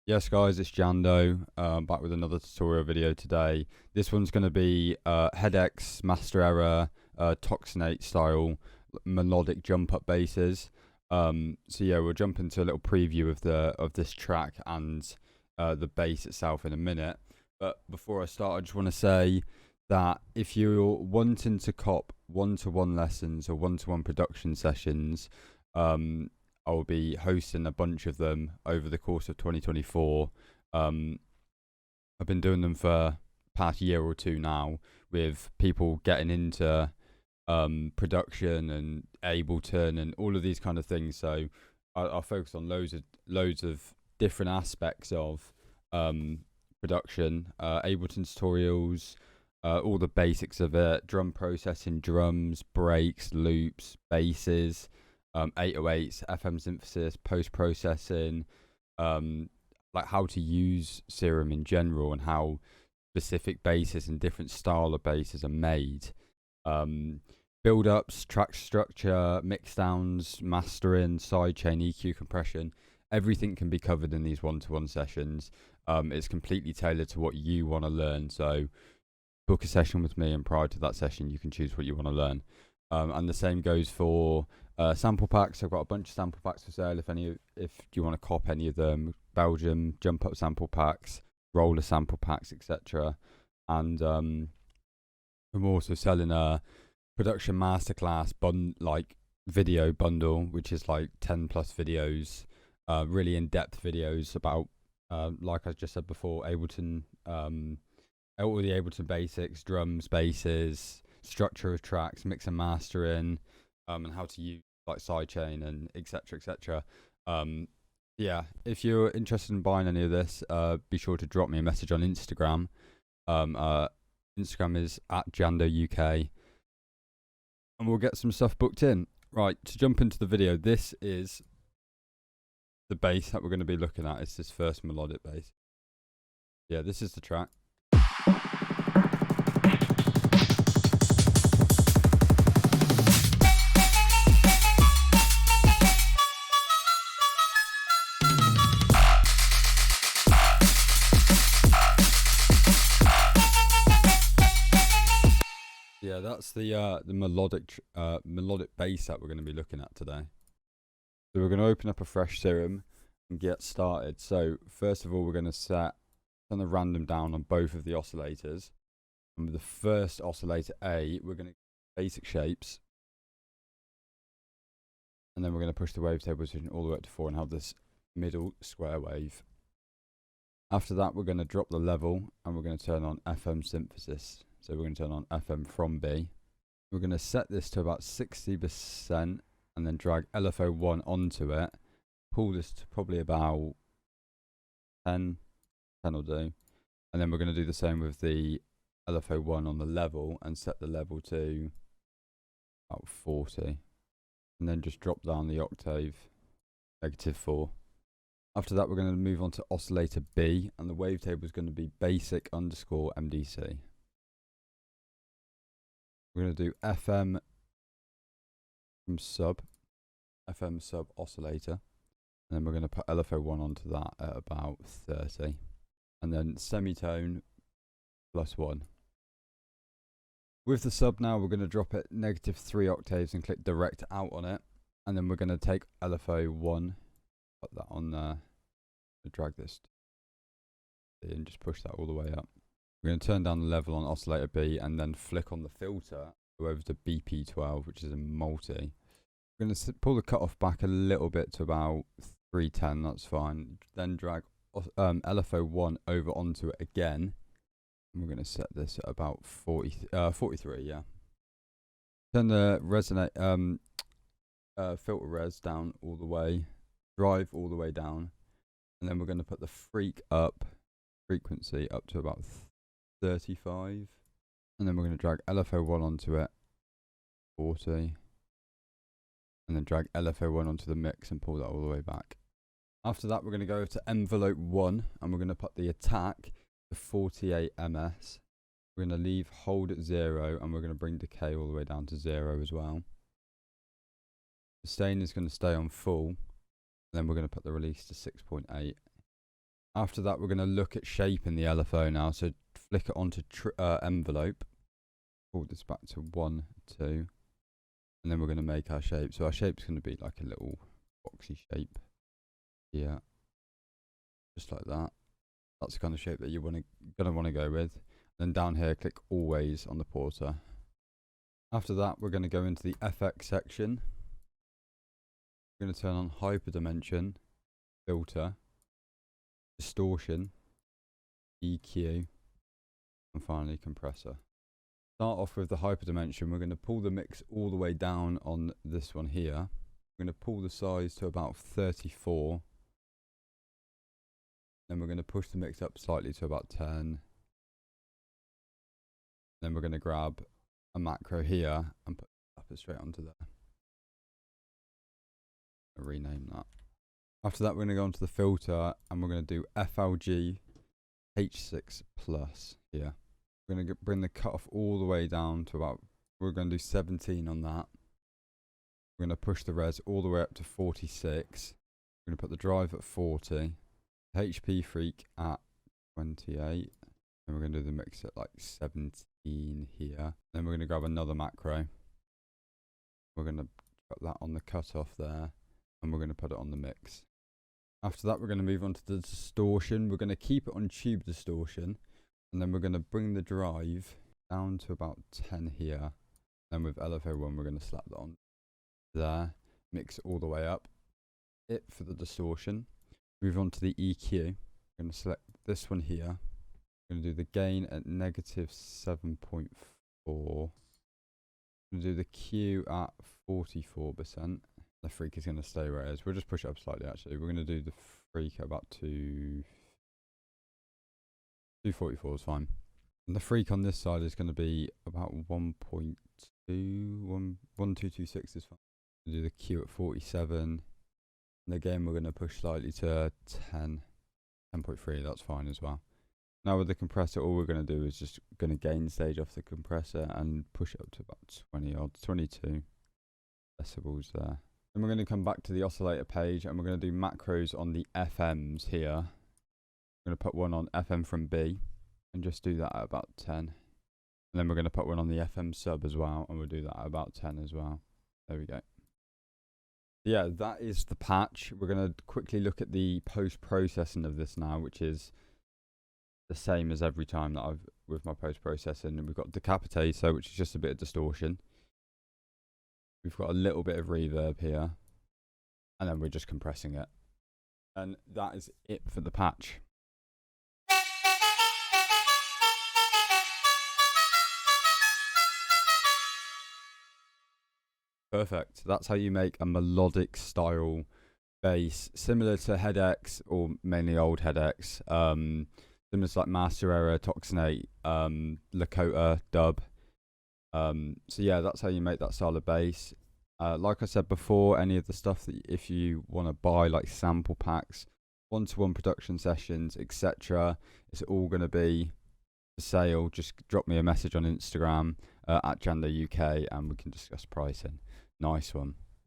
Yes guys, it's Jando, back with another tutorial video today. This one's going to be Hedex, Master Error, Toxinate style melodic jump up basses. So yeah, we'll jump into a little preview of this track and the bass itself in a minute. But before I start, I just want to say that if you're wanting to cop one-to-one lessons or one-to-one production sessions, I will be hosting a bunch of them over the course of 2024. I've been doing them for the past year or two now, with people getting into production and Ableton and all of these kind of things. So I'll focus on loads of different aspects of production, Ableton tutorials, all the basics of it, drum processing, drums, breaks, loops, basses, 808s, FM synthesis, post-processing, like how to use Serum in general and how specific basses and different style of basses are made. Build-ups, track structure, mix downs, mastering, sidechain, EQ compression, everything can be covered in these one-to-one sessions. It's completely tailored to what you want to learn, so book a session with me and prior to that session you can choose what you want to learn. And the same goes for sample packs. I've got a bunch of sample packs for sale if you want to cop any of them. Belgium jump up sample packs, roller sample packs, etc. And I'm also selling a production masterclass video bundle, which is like 10 plus videos, really in-depth videos about like I just said before, Ableton, all the Ableton basics, drums, basses, structure of tracks, mix and mastering, and how to use like sidechain and etc. Yeah, if you're interested in buying any of this, be sure to drop me a message on Instagram. Instagram is @JandoUK, and we'll get some stuff booked in. Right, to jump into the video, this is the bass that we're going to be looking at. It's this first melodic bass. Yeah, this is the track. Yeah, that's the melodic bass that we're going to be looking at today. So we're going to open up a fresh serum and get started. So first of all, we're going to turn the random down on both of the oscillators. And with the first oscillator A, we're going to basic shapes, and then we're going to push the wavetable position all the way up to 4 and have this middle square wave. After that, we're going to drop the level and we're going to turn on FM synthesis. So we're going to turn on FM from B. We're going to set this to about 60% and then drag LFO1 onto it. Pull this to probably about 10 will do. And then we're going to do the same with the LFO1 on the level and set the level to about 40. And then just drop down the octave, -4. After that, we're going to move on to oscillator B, and the wavetable is going to be basic_MDC. We're going to do FM sub oscillator, and then we're going to put LFO1 onto that at about 30, and then semitone +1. With the sub now, we're going to drop it -3 octaves and click direct out on it, and then we're going to take LFO1, put that on there, drag this and just push that all the way up. We're going to turn down the level on oscillator B and then flick on the filter, go over to BP12, which is a multi. We're going to pull the cutoff back a little bit to about 310, that's fine. Then drag LFO1 over onto it again. And we're going to set this at about 43, yeah. Turn the filter res down all the way, drive all the way down. And then we're going to put the frequency up to about 35. And then we're going to drag LFO1 onto it, 40. And then drag LFO1 onto the mix and pull that all the way back. After that, we're going to go to envelope 1 and we're going to put the attack to 48 ms. We're going to leave hold at 0 and we're going to bring decay all the way down to 0 as well. Sustain is going to stay on full. Then we're going to put the release to 6.8. After that, we're going to look at shaping the LFO now. So flick it onto envelope. Pull this back to 1, 2. And then we're going to make our shape. So our shape's going to be like a little boxy shape. Yeah. Just like that. That's the kind of shape that you're going to want to go with. Then down here, click always on the porter. After that, we're going to go into the FX section. We're going to turn on hyperdimension, filter, distortion, EQ, and finally compressor. Start off with the hyperdimension. We're going to pull the mix all the way down on this one here. We're going to pull the size to about 34. Then we're going to push the mix up slightly to about 10. Then we're going to grab a macro here and put it straight onto there. I'll rename that. After that, we're going to go onto the filter and we're going to do FLG H6 plus here. We're going to bring the cutoff all the way down to about, we're going to do 17 on that. We're going to push the res all the way up to 46. We're going to put the drive at 40. HP freak at 28. And we're going to do the mix at like 17 here. Then we're going to grab another macro. We're going to put that on the cutoff there. And we're going to put it on the mix. After that, we're going to move on to the distortion. We're going to keep it on tube distortion. And then we're going to bring the drive down to about 10 here. Then with LFO1, we're going to slap that on there. Mix it all the way up. It for the distortion. Move on to the EQ. We're going to select this one here. We're going to do the gain at negative 7.4. We're going to do the Q at 44%. The freak is going to stay where it is. We'll just push it up slightly actually. We're going to do the freak at about 244 is fine. And the freak on this side is going to be about 1.2, 1226 is fine. We'll do the Q at 47. And again, we're going to push slightly to 10.3, that's fine as well. Now with the compressor, all we're going to do is just going to gain stage off the compressor and push it up to about 22 decibels there. Then we're going to come back to the oscillator page and we're going to do macros on the FMs here. We're going to put one on FM from B and just do that at about 10. And then we're going to put one on the FM sub as well and we'll do that at about 10 as well. There we go. Yeah, that is the patch. We're going to quickly look at the post-processing of this now, which is the same as every time that I've with my post-processing. We've got decapitator, which is just a bit of distortion. We've got a little bit of reverb here, and then we're just compressing it. And that is it for the patch. Perfect. That's how you make a melodic style bass, similar to Hedex, or mainly old Hedex. Similar to like Master Error, Toxinate, Lakota, Dub. So yeah, that's how you make that style of bass. Like I said before, any of the stuff that if you want to buy, like sample packs, one-to-one production sessions, etc., it's all going to be for sale. Just drop me a message on Instagram at JandoUK and we can discuss pricing. Nice one.